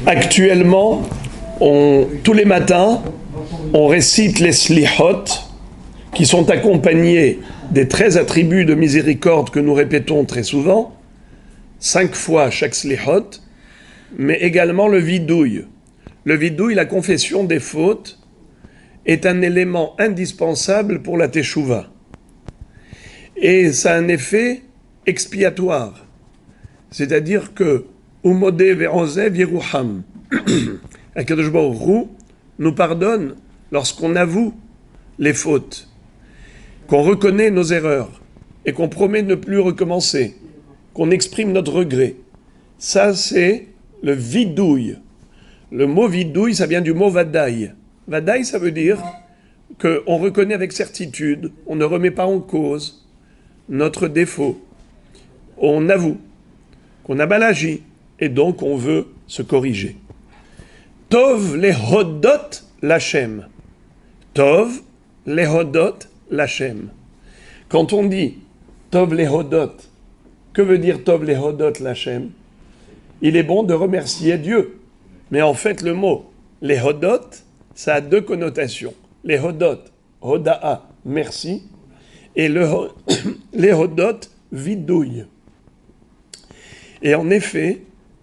Actuellement, tous les matins, on récite les slihot, qui sont accompagnés des 13 attributs de miséricorde que nous répétons très souvent, 5 fois chaque slihot, mais également le vidouille. Le vidouille, la confession des fautes, est un élément indispensable pour la teshuva. Et ça a un effet expiatoire. C'est-à-dire que Umodé ve'ozev yeruham. Akadosh Baruch Hu nous pardonne lorsqu'on avoue les fautes, qu'on reconnaît nos erreurs et qu'on promet de ne plus recommencer, qu'on exprime notre regret. Ça, c'est le vidouille. Le mot vidouille, ça vient du mot vadaï. Vadaï, ça veut dire qu'on reconnaît avec certitude, on ne remet pas en cause notre défaut. On avoue qu'on a mal agi et donc on veut se corriger. Tov lehodot lachem. Tov lehodot lachem. Quand on dit Tov lehodot, que veut dire Tov lehodot lachem? Il est bon de remercier Dieu. Mais en fait, le mot lehodot, ça a deux connotations. Lehodot, hoda'a, merci, et lehodot, vidouille. Et en effet,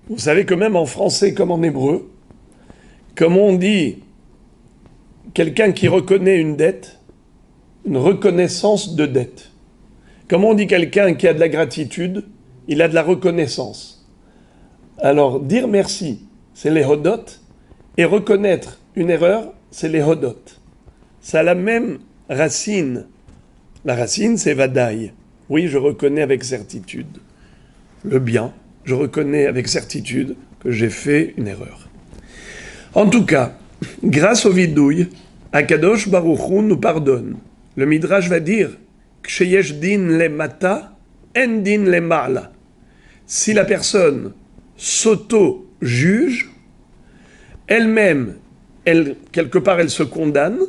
vous savez que même en français comme en hébreu, comme on dit quelqu'un qui reconnaît une dette, une reconnaissance de dette. Comme on dit quelqu'un qui a de la gratitude, il a de la reconnaissance. Alors, dire merci, c'est les hodot, et reconnaître une erreur, c'est les hodot. Ça a la même racine. La racine, c'est vadaï. Oui, je reconnais avec certitude le bien. Je reconnais avec certitude que j'ai fait une erreur. En tout cas, grâce au vidouille, Akadosh Baruch Hu nous pardonne. Le Midrash va dire Ksheyesh din le mata, en din le ma'ala. Si la personne s'auto-juge, elle-même, quelque part, elle se condamne,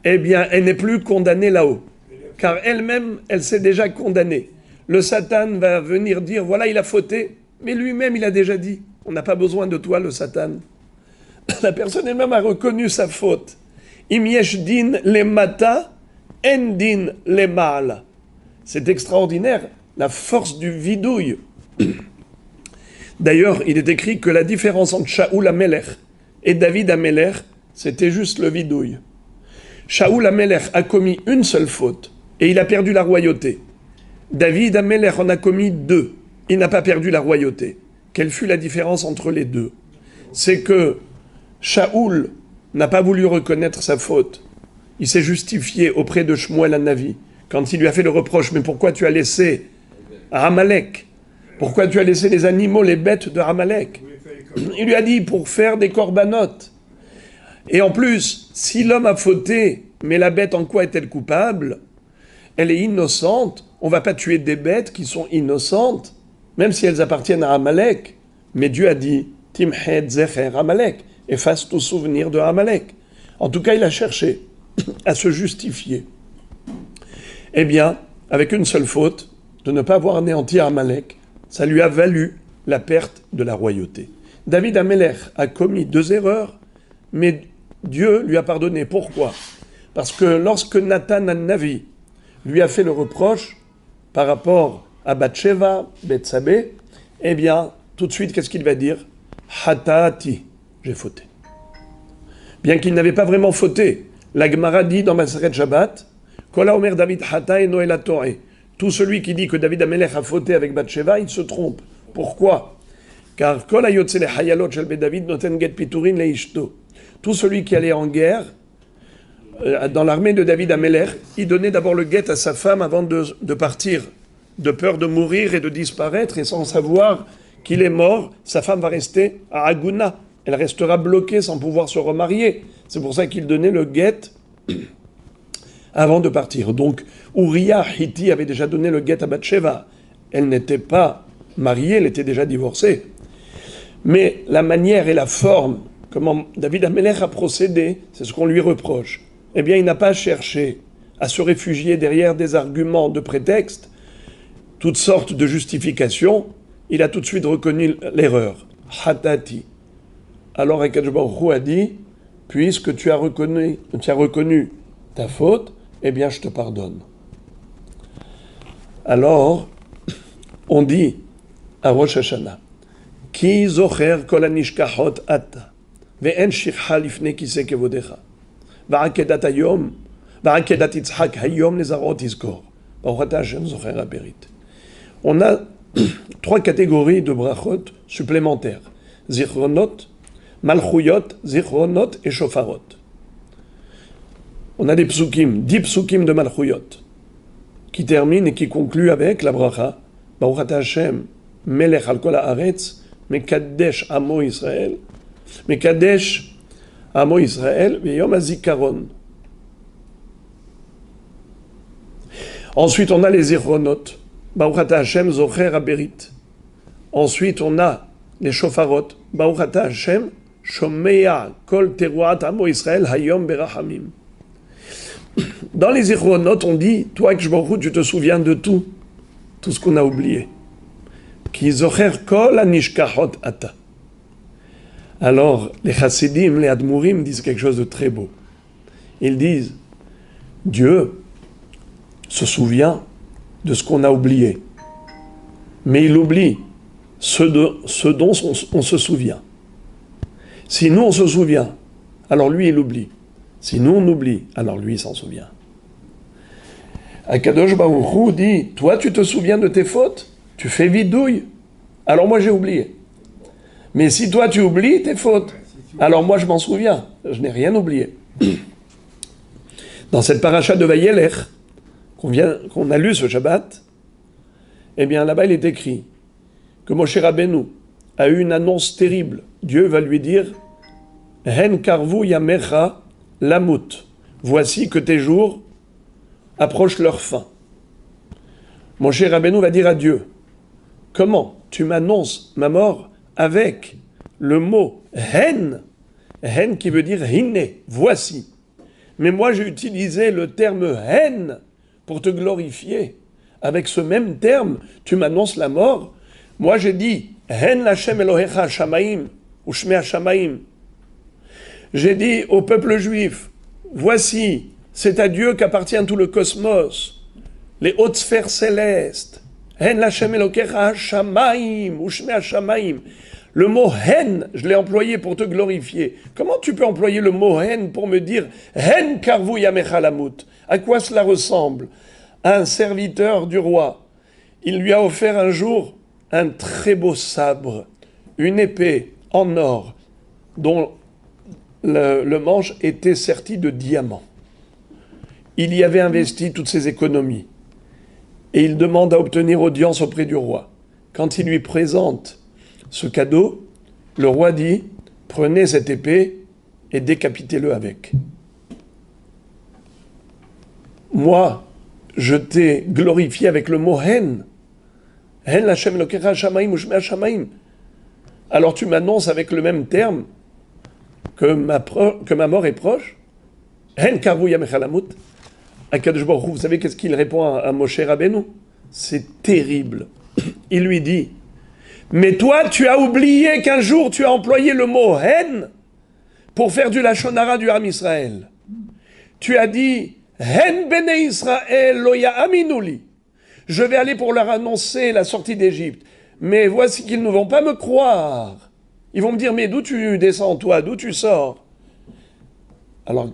eh bien, elle n'est plus condamnée là-haut. Car elle-même, elle s'est déjà condamnée. Le Satan va venir dire, voilà, il a fauté, mais lui-même, il a déjà dit, on n'a pas besoin de toi, le Satan. La personne elle-même a reconnu sa faute. Im yesh din le mata, en din le ma'ala. C'est extraordinaire, la force du vidouille. D'ailleurs, il est écrit que la différence entre Shaoul Amelech et David Amelech, c'était juste le vidouille. Shaoul Amelech a commis une seule faute et il a perdu la royauté. David Amelech en a commis 2. Il n'a pas perdu la royauté. Quelle fut la différence entre les deux? C'est que Shaoul n'a pas voulu reconnaître sa faute. Il s'est justifié auprès de Shmuel Hanavi quand il lui a fait le reproche. Mais pourquoi tu as laissé Amalek? Pourquoi tu as laissé les animaux, les bêtes de Amalek? Il lui a dit pour faire des corbanotes. Et en plus, si l'homme a fauté, mais la bête en quoi est-elle coupable? Elle est innocente. On ne va pas tuer des bêtes qui sont innocentes, même si elles appartiennent à Amalek. Mais Dieu a dit Timhed Zecher Amalek, efface tout souvenir de Amalek. En tout cas, il a cherché à se justifier. Eh bien, avec une seule faute, de ne pas avoir anéanti Amalek, ça lui a valu la perte de la royauté. David Amelech a commis 2 erreurs, mais Dieu lui a pardonné. Pourquoi? Parce que lorsque Nathan Navi lui a fait le reproche par rapport à Bathsheba, Bethsabée, eh bien, tout de suite, qu'est-ce qu'il va dire? Hatati, j'ai fauté. Bien qu'il n'avait pas vraiment fauté. La Gemara dit dans Maseret Shabbat, Kola Omer David Hata et Noël Toré. Tout celui qui dit que David Amelech a fauté avec Bathsheba, il se trompe. Pourquoi? Car Kol hayotze le hayalot shel David noten get piturin le ishto. Tout celui qui allait en guerre, dans l'armée de David Amelech, il donnait d'abord le guet à sa femme avant de partir, de peur de mourir et de disparaître, et sans savoir qu'il est mort, sa femme va rester à Aguna. Elle restera bloquée sans pouvoir se remarier. C'est pour ça qu'il donnait le guet avant de partir. Donc, Uriah Hitti avait déjà donné le guet à Bathsheba. Elle n'était pas mariée, elle était déjà divorcée. Mais la manière et la forme, comment David Amelech a procédé, c'est ce qu'on lui reproche. Eh bien, il n'a pas cherché à se réfugier derrière des arguments de prétexte, toutes sortes de justifications. Il a tout de suite reconnu l'erreur. Hatati, Alors Akadosh Baruch Hu a dit, puisque tu as reconnu ta faute, eh bien je te pardonne. Alors, on dit à Rosh Hashanah, Ki zocher kol hanishkachot ata, ve'en shircha lifnei kisei kevodecha, va'akedat hayom, va'akedat Yitzhak hayom nezarot izkor, Baruch ata Hashem zocher haberit. On a 3 catégories de brachot supplémentaires. Zichronot, Malchuyot, Zichronot et Shofarot. On a des psukim, 10 psukim de Malchuyot, qui terminent et qui concluent avec la bracha, Baruch ata Hashem, Melech al kol haaretz, Mekadesh amo Israël, Mekadesh amo Israël, Veyom hazikaron. Ensuite, on a les Zichronot, Baruch ata Hashem zocher haberit. Ensuite, on a les shofarot. Baruch ata Hashem shomea kol teruat amo Israël hayom berachamim. Dans les Zichronot, on dit, toi, Kshbaruch, tu te souviens de tout ce qu'on a oublié. Ki zocher kol hanishkachot ata. Alors, les chassidim, les admurim disent quelque chose de très beau. Ils disent, Dieu se souvient de ce qu'on a oublié. Mais il oublie ce dont on se souvient. Si nous on se souvient, alors lui il oublie. Si nous on oublie, alors lui il s'en souvient. Akadosh Baruch Hu dit, toi tu te souviens de tes fautes, tu fais vidouille, alors moi j'ai oublié. Mais si toi tu oublies tes fautes, alors moi je m'en souviens, je n'ai rien oublié. Dans cette paracha de Vayelech, qu'on a lu ce Shabbat, eh bien là-bas il est écrit que Moshe Rabbeinu a eu une annonce terrible. Dieu va lui dire Hen karvu yamecha lamut. Voici que tes jours approchent leur fin. Moshe Rabbeinu va dire à Dieu, comment tu m'annonces ma mort avec le mot hen, hen qui veut dire hine, voici. Mais moi j'ai utilisé le terme hen pour te glorifier. Avec ce même terme, tu m'annonces la mort. Moi j'ai dit hen l'Hashem Elohecha Shamaim ou Shmei Shamaim. J'ai dit au peuple juif, voici, c'est à Dieu qu'appartient tout le cosmos, les hautes sphères célestes. Hen l'Hashem Elohecha Shamaim ou Shmei Shamaim. Le mot hen, je l'ai employé pour te glorifier. Comment tu peux employer le mot hen pour me dire hen karvu yamecha lamut? À quoi cela ressemble? Un serviteur du roi, il lui a offert un jour un très beau sabre, une épée en or, dont le manche était serti de diamants. Il y avait investi toutes ses économies. Et il demande à obtenir audience auprès du roi. Quand il lui présente ce cadeau, le roi dit, prenez cette épée et décapitez-le avec. Moi, je t'ai glorifié avec le mot hen. Hen l'Hashem Elokecha Shamaim ou Shmei Shamaim. Alors tu m'annonces avec le même terme que ma mort est proche. Hen karvu yamecha lamut. Akadosh Baruch Hu, vous savez qu'est-ce qu'il répond à Moshe Rabbeinu? C'est terrible. Il lui dit, mais toi tu as oublié qu'un jour tu as employé le mot hen pour faire du Lachon Hara du Ham Israël. Tu as dit Hen bene Israël lo ya'aminu li. Je vais aller pour leur annoncer la sortie d'Égypte. Mais voici qu'ils ne vont pas me croire. Ils vont me dire, mais d'où tu descends toi? D'où tu sors? Alors,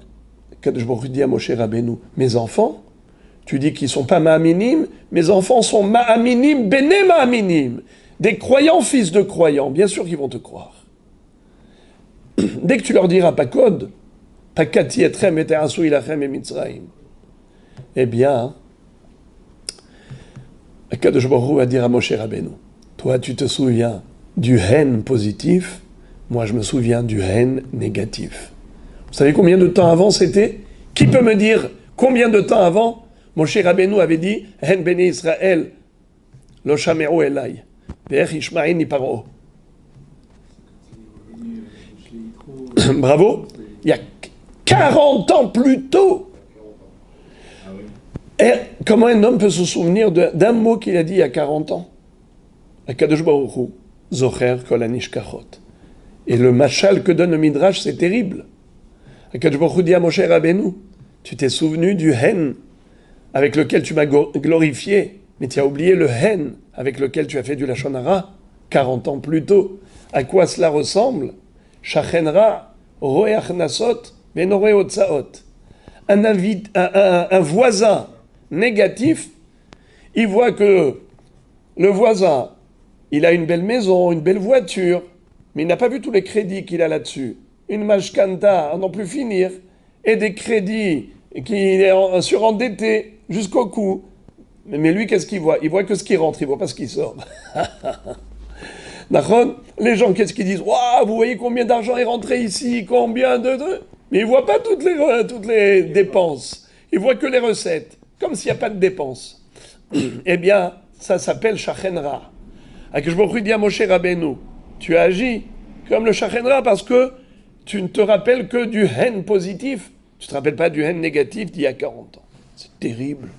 Kadosh Baruch Hu dit à Moshe Rabbeinu, mes enfants, tu dis qu'ils ne sont pas ma'aminim, mes enfants sont ma'aminim, bene ma'aminim. Des croyants, fils de croyants, bien sûr qu'ils vont te croire. Dès que tu leur diras pas code, Pakati etrem et terasu ilachem et Mitzrayim. Eh bien, Akadosh Baruch Hu va dire à Moshe Rabbeinu, toi tu te souviens du hen positif, moi je me souviens du hen négatif. Vous savez combien de temps avant c'était? Qui peut me dire combien de temps avant Moshe Rabbeinu avait dit hen bene Israël lo shame'u elai ve'ech yishma'eni paro. Bravo. Il y a 40 ans plus tôt. Et comment un homme peut se souvenir d'un mot qu'il a dit il y a 40 ans? Akadosh Baruch Hu, Zocher kol hanishkachot. Et le machal que donne le Midrash, c'est terrible. Akadosh Baruch Hu dit à Moshe Rabbeinu, tu t'es souvenu du hen avec lequel tu m'as glorifié, mais tu as oublié le hen avec lequel tu as fait du Lachon Hara 40 ans plus tôt. À quoi cela ressemble? Shachenra, roeach nasot, venore otsaot. Un voisin négatif, il voit que le voisin, il a une belle maison, une belle voiture, mais il n'a pas vu tous les crédits qu'il a là-dessus. Une mashkanta à n'en plus finir, et des crédits qui est surendetté jusqu'au cou. Mais lui, qu'est-ce qu'il voit? Il voit que ce qui rentre, il voit pas ce qui sort. Les gens, qu'est-ce qu'ils disent? Waouh, vous voyez combien d'argent est rentré ici, combien de... Mais ils voient pas toutes les dépenses. Ils voient que les recettes, comme s'il n'y a pas de dépenses. Eh bien, ça s'appelle Shachenra. Akadosh Baruch Hu dit à Moshe Rabbeinu, tu agis comme le Shachenra parce que tu ne te rappelles que du haine positif. Tu ne te rappelles pas du haine négatif d'il y a 40 ans. C'est terrible.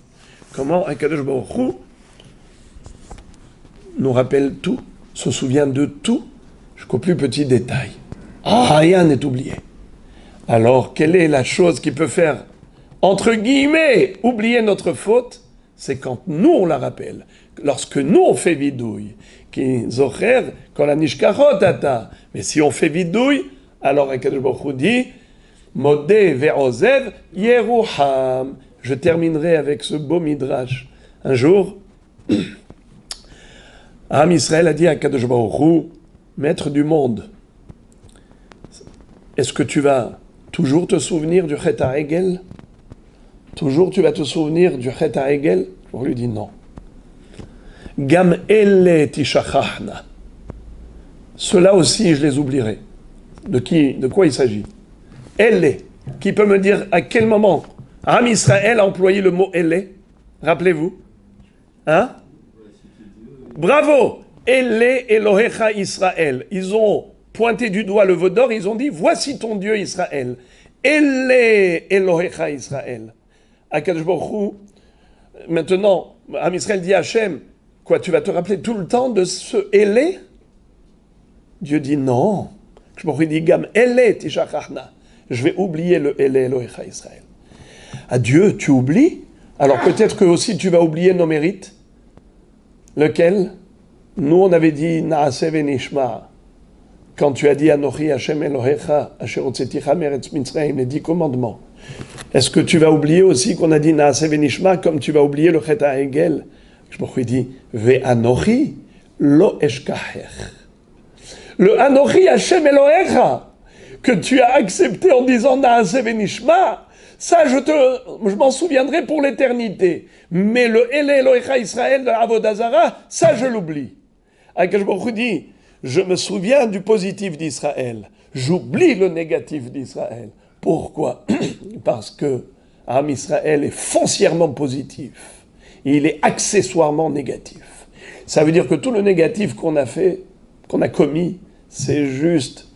Comment Akadosh Baruch Hu nous rappelle tout, se souvient de tout, jusqu'au plus petit détail. Rien n'est oublié. Alors, quelle est la chose qui peut faire, entre guillemets, oublier notre faute? C'est quand nous, on la rappelle. Lorsque nous, on fait vidouille. Qui zocher, quand la nishkachot ata. Mais si on fait vidouille, alors Akadosh Baruch Hu dit, modé ve'ozev yeruham. Je terminerai avec ce beau midrash. Un jour, Am Israël a dit à Akadosh Baruch Hu, maître du monde, est-ce que tu vas toujours te souvenir du Chet HaEgel? Toujours tu vas te souvenir du Chet HaEgel? On lui dit non. Gam elle tishachachna. Cela aussi, je les oublierai. De quoi il s'agit? Elle, qui peut me dire à quel moment Am Israël a employé le mot elle? Rappelez-vous. Hein? Bravo! Elle Elohecha Israël. Ils ont pointé du doigt le veau d'or, ils ont dit voici ton Dieu Israël. Elle Elohecha Israël. Akadosh Baruch Hu, maintenant, Am Israël dit à Hachem, quoi, tu vas te rappeler tout le temps de ce elle? Dieu dit non. Akadosh Baruch Hu dit gam elle tishachachna. Je vais oublier le elle Elohecha Israël. À Dieu, tu oublies? Alors peut-être que aussi tu vas oublier nos mérites. Lequel? Nous, on avait dit Naaseh Venishma. Quand tu as dit Anochi Hashem Elohecha, Asher Hotzeticha Meretz Mitzrayim, les 10 commandements. Est-ce que tu vas oublier aussi qu'on a dit Naaseh Venishma, comme tu vas oublier le Chet HaEgel? Je me dis Ve'anochi lo eshkacher. Le Anochi Hashem Elohecha, que tu as accepté en disant Naaseh Venishma, ça, je m'en souviendrai pour l'éternité. Mais le Ele Elohecha Israël de Avodah Zara, ça, je l'oublie. Akadosh Baruch Hu dit, je me souviens du positif d'Israël. J'oublie le négatif d'Israël. Pourquoi? Parce que Am Israël est foncièrement positif. Il est accessoirement négatif. Ça veut dire que tout le négatif qu'on a fait, qu'on a commis, c'est juste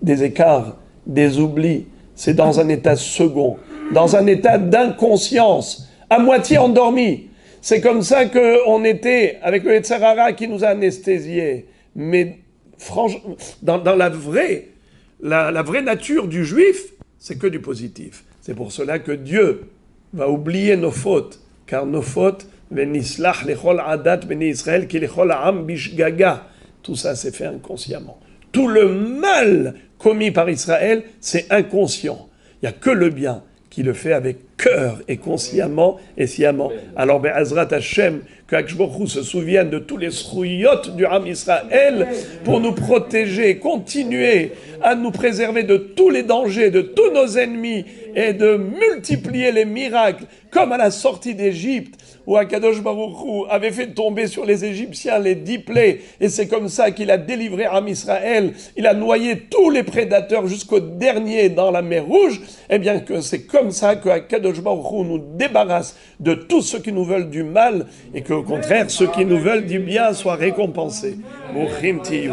des écarts, des oublis. C'est dans un état second, dans un état d'inconscience, à moitié endormi. C'est comme ça qu'on était avec le Yetzer Hara qui nous a anesthésiés. Mais franchement, dans la vraie nature du juif, c'est que du positif. C'est pour cela que Dieu va oublier nos fautes, car nos fautes, venislach lechol adat bnei Israël ki lechol ha'am bishgaga. Tout ça, c'est fait inconsciemment. Tout le mal commis par Israël, c'est inconscient. Il n'y a que le bien qui le fait avec cœur et consciemment et sciemment. Alors, Be'azrat Hashem, que Akadosh Baruch Hu se souvienne de tous les srouillottes du Ham Israël pour nous protéger, continuer à nous préserver de tous les dangers, de tous nos ennemis et de multiplier les miracles, comme à la sortie d'Égypte, où Akadosh Baruch Hu avait fait tomber sur les Égyptiens les 10 plaies, et c'est comme ça qu'il a délivré Am Israël. Il a noyé tous les prédateurs jusqu'au dernier dans la mer Rouge. Eh bien que c'est comme ça que Akadosh Baruch Hu nous débarrasse de tous ceux qui nous veulent du mal, et qu'au contraire, ceux qui nous veulent du bien soient récompensés. Bouchim Tiyu.